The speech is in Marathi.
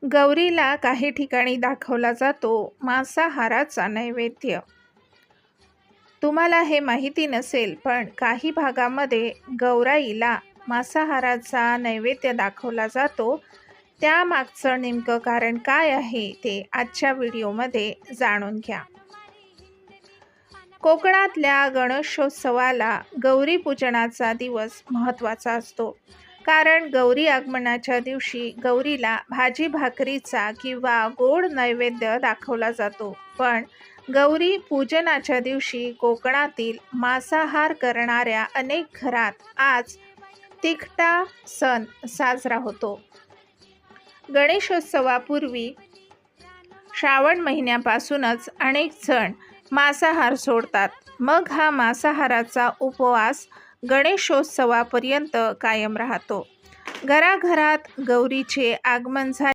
गौरीला काही ठिकाणी दाखवला जातो मांसाहाराचा नैवेद्य. तुम्हाला हे माहिती नसेल, पण काही भागामध्ये गौराईला मांसाहाराचा नैवेद्य दाखवला जातो. त्यामागचं नेमकं कारण काय आहे ते आजच्या व्हिडिओमध्ये जाणून घ्या. कोकणातल्या गणेशोत्सवाला गौरी पूजनाचा दिवस महत्त्वाचा असतो. कारण गौरी आगमनाच्या दिवशी गौरीला भाजी भाकरीचा किंवा गोड नैवेद्य दाखवला जातो. पण गौरी पूजनाच्या दिवशी कोकणातील मांसाहार करणाऱ्या अनेक घरात आज तिखटा सण साजरा होतो. गणेशोत्सवापूर्वी श्रावण महिन्यापासूनच अनेक जण मांसाहार सोडतात. मग हा मांसाहाराचा उपवास गणेशोत्सवापर्यंत कायम राहतो. घराघरात गौरीचे आगमन झाले